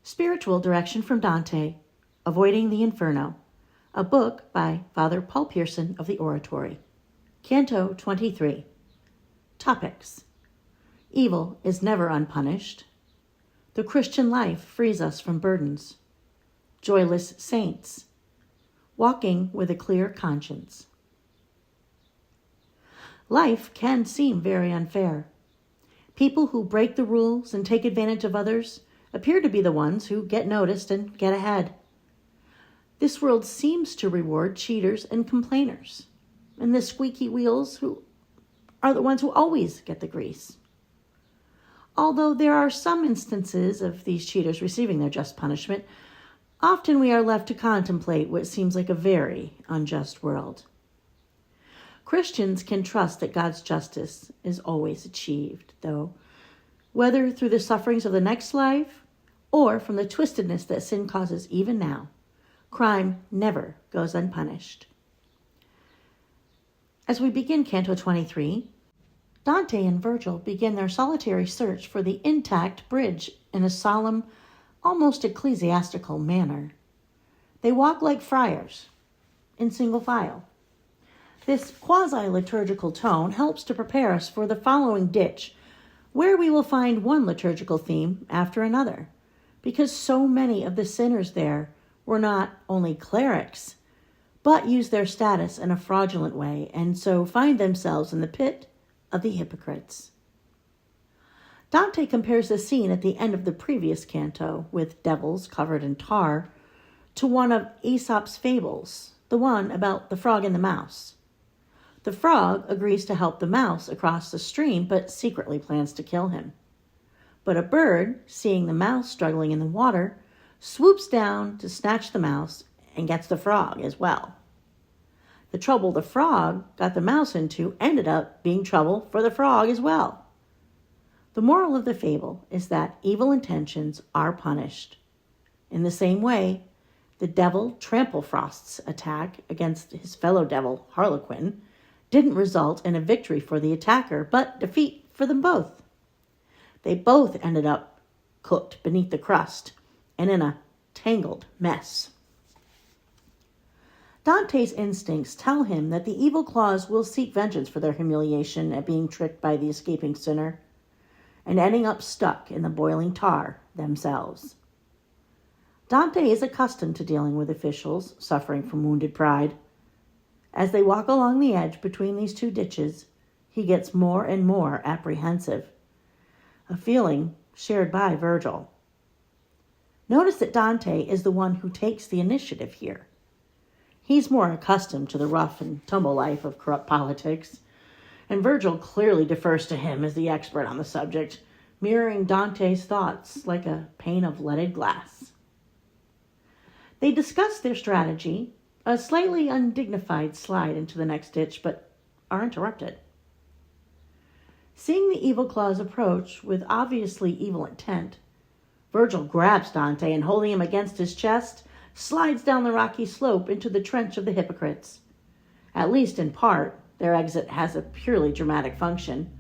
Spiritual Direction from Dante, Avoiding the Inferno, a book by Father Paul Pearson of the Oratory. Canto 23. Topics: Evil is never unpunished. The Christian life frees us from burdens. Joyless saints. Walking with a clear conscience. Life can seem very unfair. People who break the rules and take advantage of others appear to be the ones who get noticed and get ahead. This world seems to reward cheaters and complainers, and the squeaky wheels who are the ones who always get the grease. Although there are some instances of these cheaters receiving their just punishment, often we are left to contemplate what seems like a very unjust world. Christians can trust that God's justice is always achieved, though, whether through the sufferings of the next life or from the twistedness that sin causes even now, crime never goes unpunished. As we begin Canto 23, Dante and Virgil begin their solitary search for the intact bridge in a solemn, almost ecclesiastical manner. They walk like friars, in single file. This quasi-liturgical tone helps to prepare us for the following ditch, where we will find one liturgical theme after another, because so many of the sinners there were not only clerics, but used their status in a fraudulent way, and so find themselves in the pit of the hypocrites. Dante compares the scene at the end of the previous canto, with devils covered in tar, to one of Aesop's fables, the one about the frog and the mouse. The frog agrees to help the mouse across the stream, but secretly plans to kill him. But a bird, seeing the mouse struggling in the water, swoops down to snatch the mouse and gets the frog as well. The trouble the frog got the mouse into ended up being trouble for the frog as well. The moral of the fable is that evil intentions are punished. In the same way, the devil Tramplefrost's attack against his fellow devil Harlequin didn't result in a victory for the attacker, but defeat for them both. They both ended up cooked beneath the crust and in a tangled mess. Dante's instincts tell him that the evil claws will seek vengeance for their humiliation at being tricked by the escaping sinner and ending up stuck in the boiling tar themselves. Dante is accustomed to dealing with officials suffering from wounded pride. As they walk along the edge between these two ditches, he gets more and more apprehensive, a feeling shared by Virgil. Notice that Dante is the one who takes the initiative here. He's more accustomed to the rough and tumble life of corrupt politics, and Virgil clearly defers to him as the expert on the subject, mirroring Dante's thoughts like a pane of leaded glass. They discuss their strategy, a slightly undignified slide into the next ditch, but are interrupted. Seeing the evil claws approach with obviously evil intent, Virgil grabs Dante and, holding him against his chest, slides down the rocky slope into the trench of the hypocrites. At least in part, their exit has a purely dramatic function,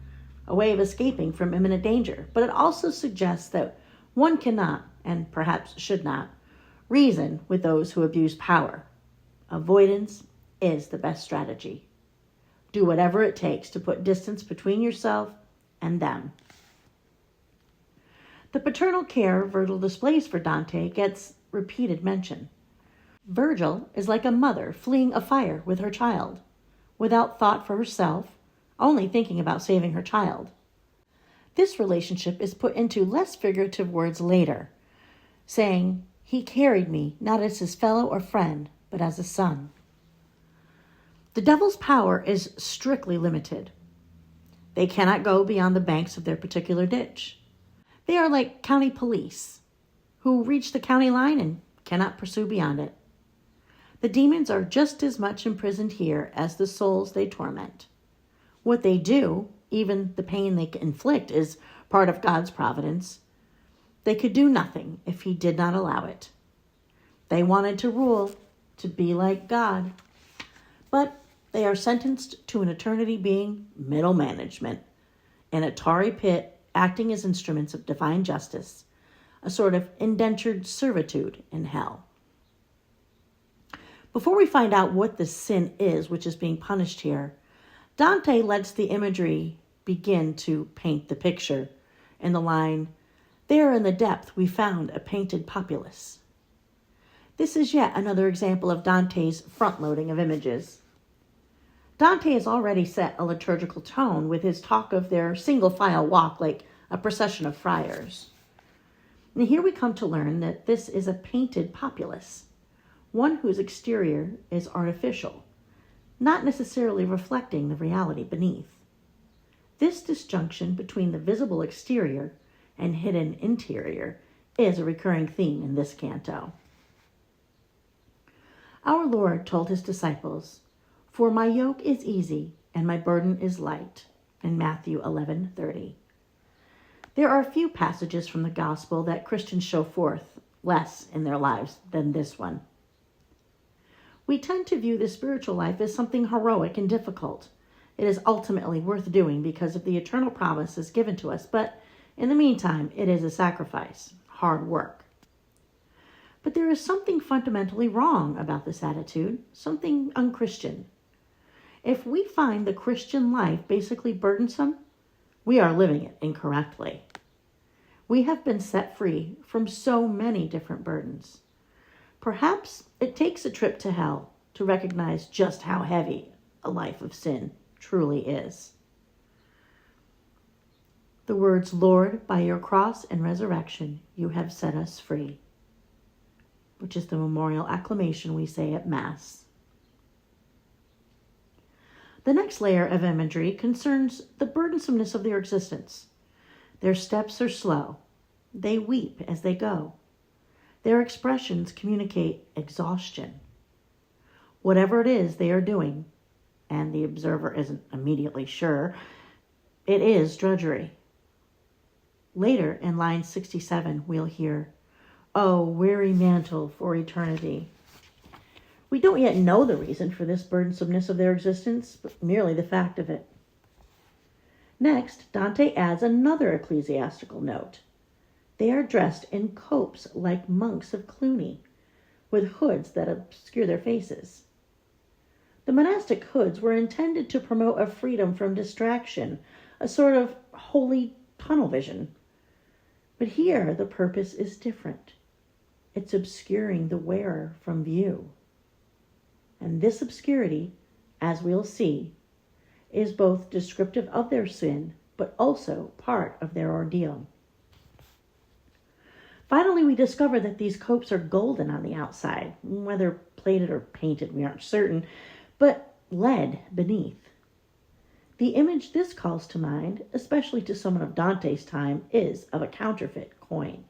a way of escaping from imminent danger, but it also suggests that one cannot, and perhaps should not, reason with those who abuse power. Avoidance is the best strategy. Do whatever it takes to put distance between yourself and them. The paternal care Virgil displays for Dante gets repeated mention. Virgil is like a mother fleeing a fire with her child, without thought for herself, only thinking about saving her child. This relationship is put into less figurative words later, saying, "He carried me not as his fellow or friend, but as a son." The devil's power is strictly limited. They cannot go beyond the banks of their particular ditch. They are like county police, who reach the county line and cannot pursue beyond it. The demons are just as much imprisoned here as the souls they torment. What they do, even the pain they inflict, is part of God's providence. They could do nothing if he did not allow it. They wanted to rule, to be like God, but they are sentenced to an eternity being middle management in a tarry pit, acting as instruments of divine justice a sort of indentured servitude in hell. Before we find out what the sin is which is being punished here, Dante lets the imagery begin to paint the picture in the line, "There in the depth we found a painted populace." This is yet another example of Dante's front-loading of images. Dante has already set a liturgical tone with his talk of their single-file walk like a procession of friars. And here we come to learn that this is a painted populace, one whose exterior is artificial, not necessarily reflecting the reality beneath. This disjunction between the visible exterior and hidden interior is a recurring theme in this canto. Our Lord told his disciples, "For my yoke is easy and my burden is light," in Matthew 11:30. There are few passages from the gospel that Christians show forth less in their lives than this one. We tend to view the spiritual life as something heroic and difficult. It is ultimately worth doing because of the eternal promises given to us, but in the meantime, it is a sacrifice, hard work. But there is something fundamentally wrong about this attitude, something unchristian. If we find the Christian life basically burdensome, we are living it incorrectly. We have been set free from so many different burdens. Perhaps it takes a trip to hell to recognize just how heavy a life of sin truly is. The words, "Lord, by your cross and resurrection, you have set us free," which is the memorial acclamation we say at Mass. The next layer of imagery concerns the burdensomeness of their existence. Their steps are slow. They weep as they go. Their expressions communicate exhaustion. Whatever it is they are doing, and the observer isn't immediately sure, it is drudgery. Later, in line 67, we'll hear, "Oh, weary mantle for eternity." We don't yet know the reason for this burdensomeness of their existence, but merely the fact of it. Next, Dante adds another ecclesiastical note. They are dressed in copes like monks of Cluny, with hoods that obscure their faces. The monastic hoods were intended to promote a freedom from distraction, a sort of holy tunnel vision. But here the purpose is different. It's obscuring the wearer from view. And this obscurity, as we'll see, is both descriptive of their sin, but also part of their ordeal. Finally, we discover that these copes are golden on the outside, whether plated or painted, we aren't certain, but lead beneath. The image this calls to mind, especially to someone of Dante's time, is of a counterfeit coin.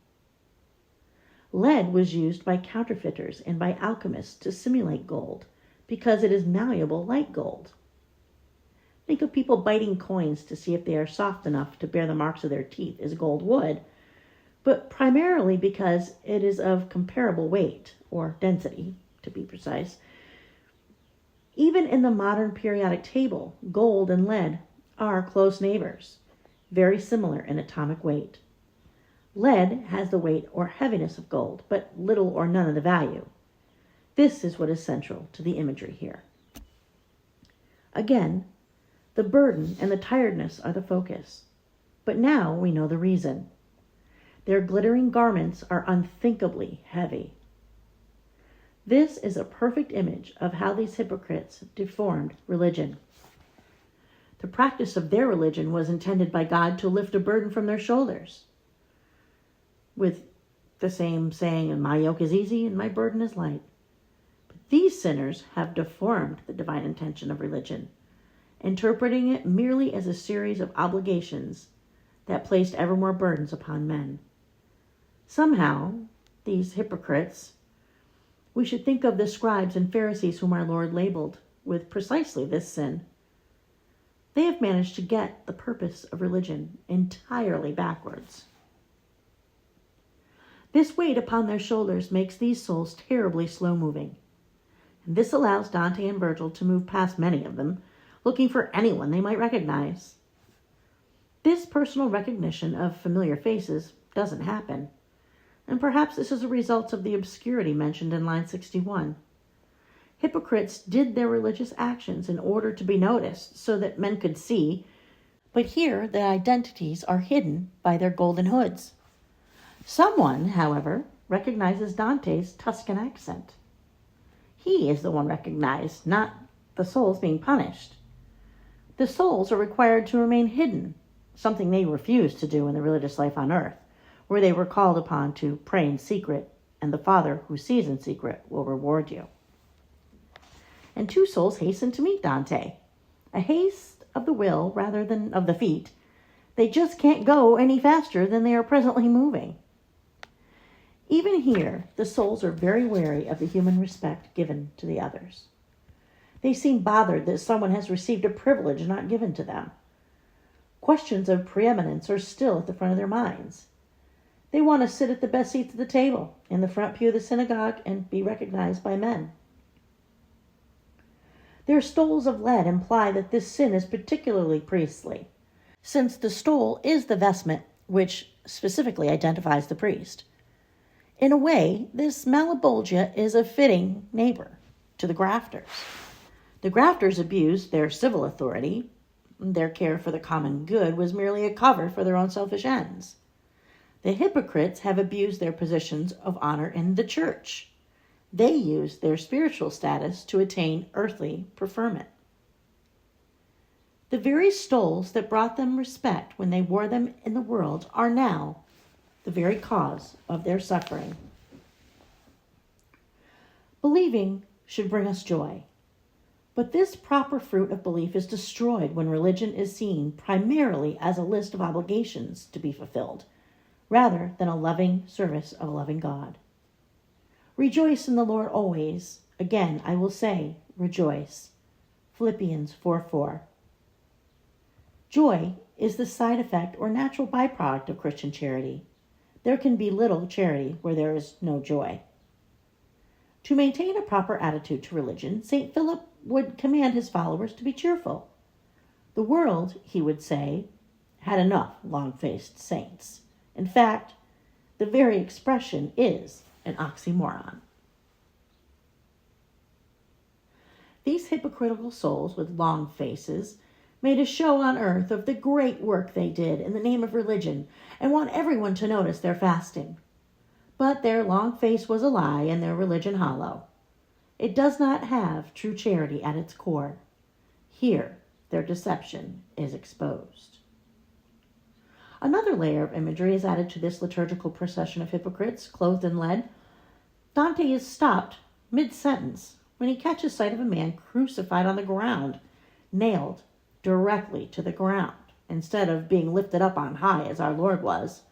Lead was used by counterfeiters and by alchemists to simulate gold, because it is malleable like gold. Think of people biting coins to see if they are soft enough to bear the marks of their teeth as gold would, but primarily because it is of comparable weight, or density, to be precise. Even in the modern periodic table, gold and lead are close neighbors, very similar in atomic weight. Lead has the weight or heaviness of gold, but little or none of the value. This is what is central to the imagery here. Again, the burden and the tiredness are the focus, but now we know the reason. Their glittering garments are unthinkably heavy. This is a perfect image of how these hypocrites deformed religion. The practice of their religion was intended by God to lift a burden from their shoulders, with the same saying, "And my yoke is easy and my burden is light." But these sinners have deformed the divine intention of religion, interpreting it merely as a series of obligations that placed ever more burdens upon men. Somehow, these hypocrites, we should think of the scribes and Pharisees whom our Lord labeled with precisely this sin. They have managed to get the purpose of religion entirely backwards. This weight upon their shoulders makes these souls terribly slow-moving, and this allows Dante and Virgil to move past many of them, looking for anyone they might recognize. This personal recognition of familiar faces doesn't happen. and perhaps this is a result of the obscurity mentioned in line 61. Hypocrites did their religious actions in order to be noticed so that men could see, but here their identities are hidden by their golden hoods. Someone, however, recognizes Dante's Tuscan accent. He is the one recognized, not the souls being punished. The souls are required to remain hidden, something they refused to do in the religious life on earth, where they were called upon to pray in secret, and the Father who sees in secret will reward you. And two souls hasten to meet Dante, a haste of the will rather than of the feet. They just can't go any faster than they are presently moving. Even here, the souls are very wary of the human respect given to the others. They seem bothered that someone has received a privilege not given to them. Questions of preeminence are still at the front of their minds. They want to sit at the best seats at the table, in the front pew of the synagogue, and be recognized by men. Their stoles of lead imply that this sin is particularly priestly, since the stole is the vestment which specifically identifies the priest. In a way, this Malebolgia is a fitting neighbor to the grafters. The grafters abused their civil authority. Their care for the common good was merely a cover for their own selfish ends. The hypocrites have abused their positions of honor in the church. They use their spiritual status to attain earthly preferment. The very stoles that brought them respect when they wore them in the world are now the very cause of their suffering. Believing should bring us joy, but this proper fruit of belief is destroyed when religion is seen primarily as a list of obligations to be fulfilled, rather than a loving service of a loving God. Rejoice in the Lord always. Again, I will say, rejoice. Philippians 4:4. Joy is the side effect or natural byproduct of Christian charity. There can be little charity where there is no joy. To maintain a proper attitude to religion, St. Philip would command his followers to be cheerful. The world, he would say, had enough long-faced saints. In fact, the very expression is an oxymoron. These hypocritical souls with long faces made a show on earth of the great work they did in the name of religion and want everyone to notice their fasting. But their long face was a lie and their religion hollow. It does not have true charity at its core. Here, their deception is exposed. Another layer of imagery is added to this liturgical procession of hypocrites clothed in lead. Dante is stopped mid-sentence when he catches sight of a man crucified on the ground, nailed directly to the ground, instead of being lifted up on high as our Lord was,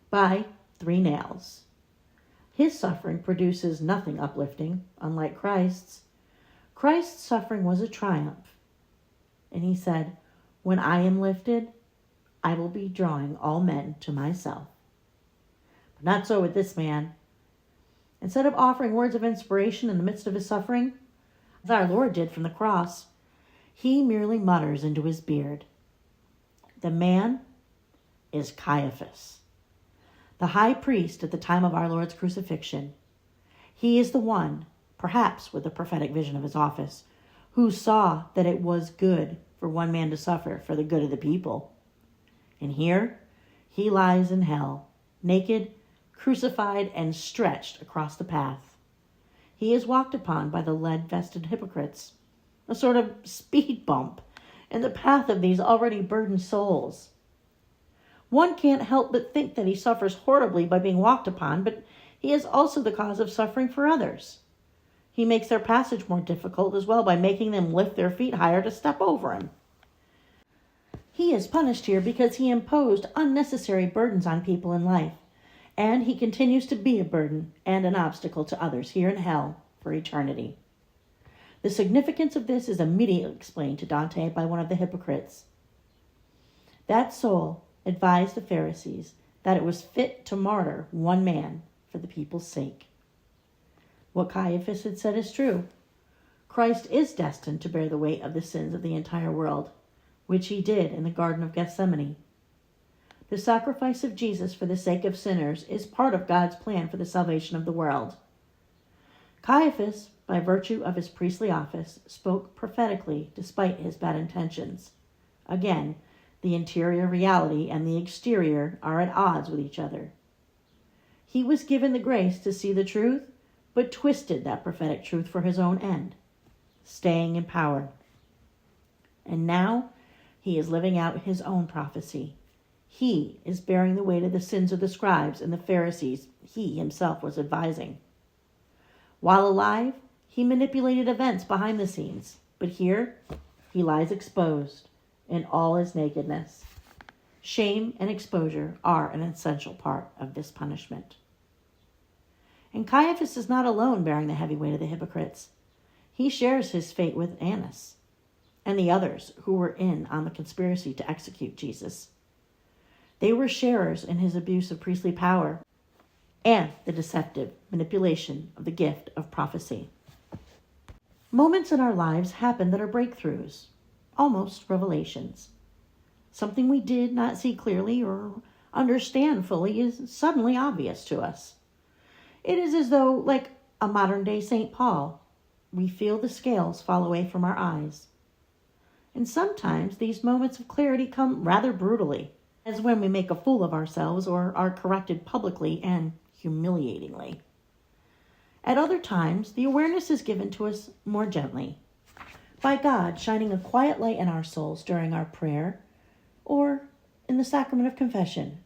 by 3 nails. His suffering produces nothing uplifting, unlike Christ's. Christ's suffering was a triumph. And he said, "When I am lifted, I will be drawing all men to myself." But not so with this man. Instead of offering words of inspiration in the midst of his suffering, as our Lord did from the cross, he merely mutters into his beard. The man is Caiaphas, the high priest at the time of our Lord's crucifixion. He is the one, perhaps with the prophetic vision of his office, who saw that it was good for one man to suffer for the good of the people. And here he lies in hell, naked, crucified, and stretched across the path. He is walked upon by the lead-vested hypocrites, a sort of speed bump in the path of these already burdened souls. One can't help but think that he suffers horribly by being walked upon, but he is also the cause of suffering for others. He makes their passage more difficult as well by making them lift their feet higher to step over him. He is punished here because he imposed unnecessary burdens on people in life, and he continues to be a burden and an obstacle to others here in hell for eternity. The significance of this is immediately explained to Dante by one of the hypocrites. That soul advised the Pharisees that it was fit to martyr one man for the people's sake. What Caiaphas had said is true. Christ is destined to bear the weight of the sins of the entire world, which he did in the Garden of Gethsemane. The sacrifice of Jesus for the sake of sinners is part of God's plan for the salvation of the world. Caiaphas, by virtue of his priestly office, spoke prophetically despite his bad intentions. Again, the interior reality and the exterior are at odds with each other. He was given the grace to see the truth, but twisted that prophetic truth for his own end, staying in power. And now he is living out his own prophecy. He is bearing the weight of the sins of the scribes and the Pharisees he himself was advising. While alive, he manipulated events behind the scenes, but here he lies exposed in all his nakedness. Shame and exposure are an essential part of this punishment. And Caiaphas is not alone bearing the heavy weight of the hypocrites. He shares his fate with Annas and the others who were in on the conspiracy to execute Jesus. They were sharers in his abuse of priestly power and the deceptive manipulation of the gift of prophecy. Moments in our lives happen that are breakthroughs, almost revelations. Something we did not see clearly or understand fully is suddenly obvious to us. It is as though, like a modern-day St. Paul, we feel the scales fall away from our eyes. And sometimes these moments of clarity come rather brutally, as when we make a fool of ourselves or are corrected publicly and humiliatingly. At other times, the awareness is given to us more gently, by God shining a quiet light in our souls during our prayer or in the sacrament of confession.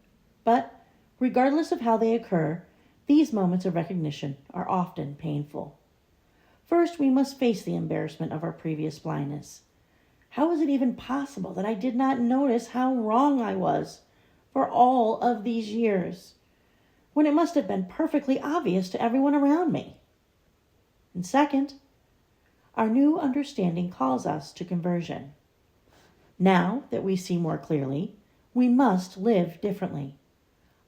But regardless of how they occur, these moments of recognition are often painful. First, we must face the embarrassment of our previous blindness. How is it even possible that I did not notice how wrong I was for all of these years, when it must have been perfectly obvious to everyone around me? And second, our new understanding calls us to conversion. Now that we see more clearly, we must live differently.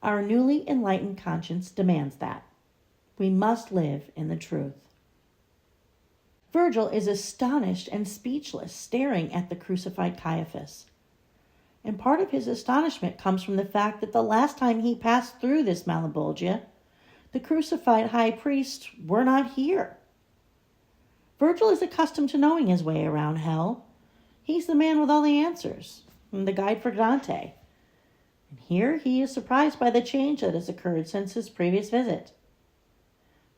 Our newly enlightened conscience demands that. We must live in the truth. Virgil is astonished and speechless, staring at the crucified Caiaphas. And part of his astonishment comes from the fact that the last time he passed through this Malebolgia, the crucified high priests were not here. Virgil is accustomed to knowing his way around hell. He's the man with all the answers, and the guide for Dante. And here he is surprised by the change that has occurred since his previous visit.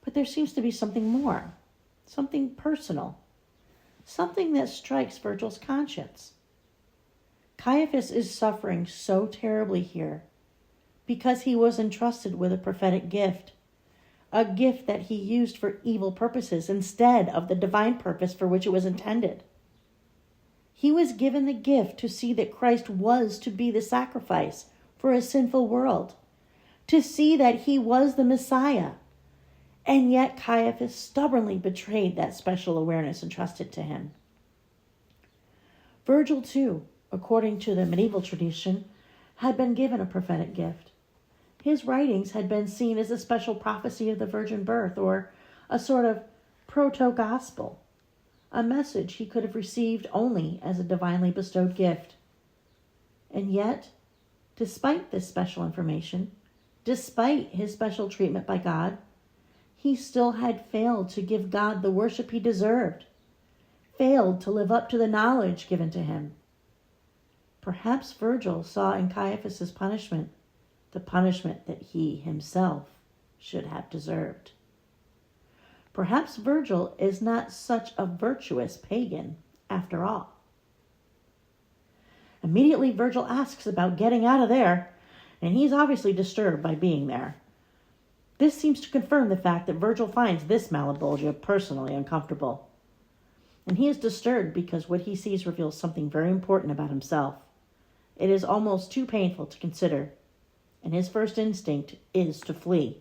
But there seems to be something more, something personal, something that strikes Virgil's conscience. Caiaphas is suffering so terribly here because he was entrusted with a prophetic gift, a gift that he used for evil purposes instead of the divine purpose for which it was intended. He was given the gift to see that Christ was to be the sacrifice for a sinful world, to see that he was the Messiah. And yet Caiaphas stubbornly betrayed that special awareness entrusted to him. Virgil, too, according to the medieval tradition, had been given a prophetic gift. His writings had been seen as a special prophecy of the virgin birth, or a sort of proto-gospel, a message he could have received only as a divinely bestowed gift. And yet, despite this special information, despite his special treatment by God, he still had failed to give God the worship he deserved, failed to live up to the knowledge given to him. Perhaps Virgil saw in Caiaphas' punishment the punishment that he himself should have deserved. Perhaps Virgil is not such a virtuous pagan after all. Immediately, Virgil asks about getting out of there, and he's obviously disturbed by being there. This seems to confirm the fact that Virgil finds this Malebolgia personally uncomfortable. And he is disturbed because what he sees reveals something very important about himself. It is almost too painful to consider, and his first instinct is to flee.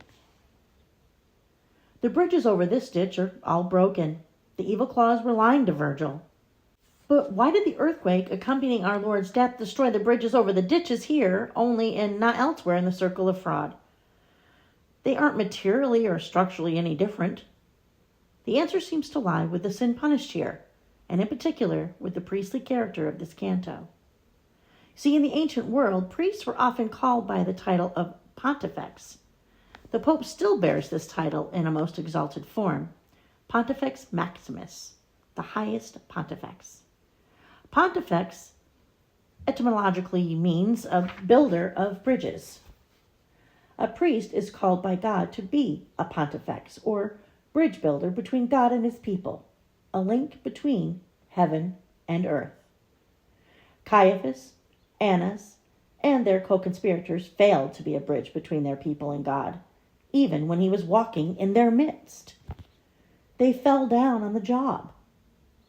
The bridges over this ditch are all broken. The evil claws were lying to Virgil. But why did the earthquake accompanying our Lord's death destroy the bridges over the ditches here, only and not elsewhere in the circle of fraud? They aren't materially or structurally any different. The answer seems to lie with the sin punished here, and in particular with the priestly character of this canto. See, in the ancient world, priests were often called by the title of pontifex. The Pope still bears this title in a most exalted form, Pontifex Maximus, the highest pontifex. Pontifex etymologically means a builder of bridges. A priest is called by God to be a pontifex, or bridge builder between God and his people, a link between heaven and earth. Caiaphas, Annas, and their co-conspirators failed to be a bridge between their people and God, even when he was walking in their midst. They fell down on the job.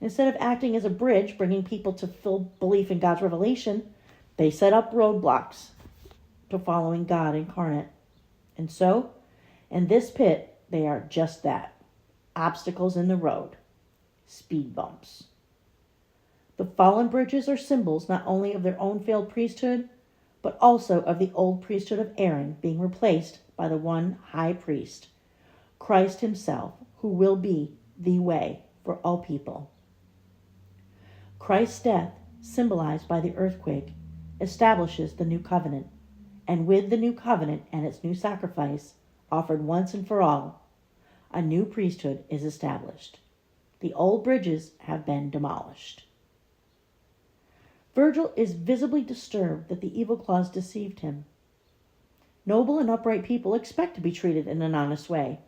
Instead of acting as a bridge, bringing people to full belief in God's revelation, they set up roadblocks to following God incarnate. And so, in this pit, they are just that, obstacles in the road, speed bumps. The fallen bridges are symbols not only of their own failed priesthood, but also of the old priesthood of Aaron being replaced by the one high priest, Christ himself, who will be the way for all people. Christ's death, symbolized by the earthquake, establishes the new covenant, and with the new covenant and its new sacrifice, offered once and for all, a new priesthood is established. The old bridges have been demolished. Virgil is visibly disturbed that the evil clause deceived him. Noble and upright people expect to be treated in an honest way.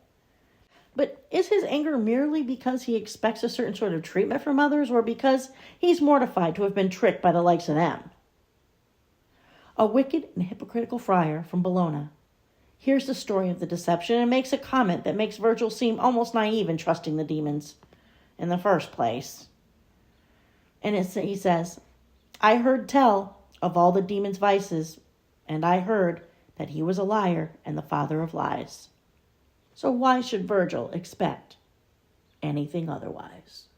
But is his anger merely because he expects a certain sort of treatment from others, or because he's mortified to have been tricked by the likes of them? A wicked and hypocritical friar from Bologna hears the story of the deception and makes a comment that makes Virgil seem almost naive in trusting the demons in the first place. And he says, "I heard tell of all the demon's vices, and I heard that he was a liar and the father of lies." So why should Virgil expect anything otherwise?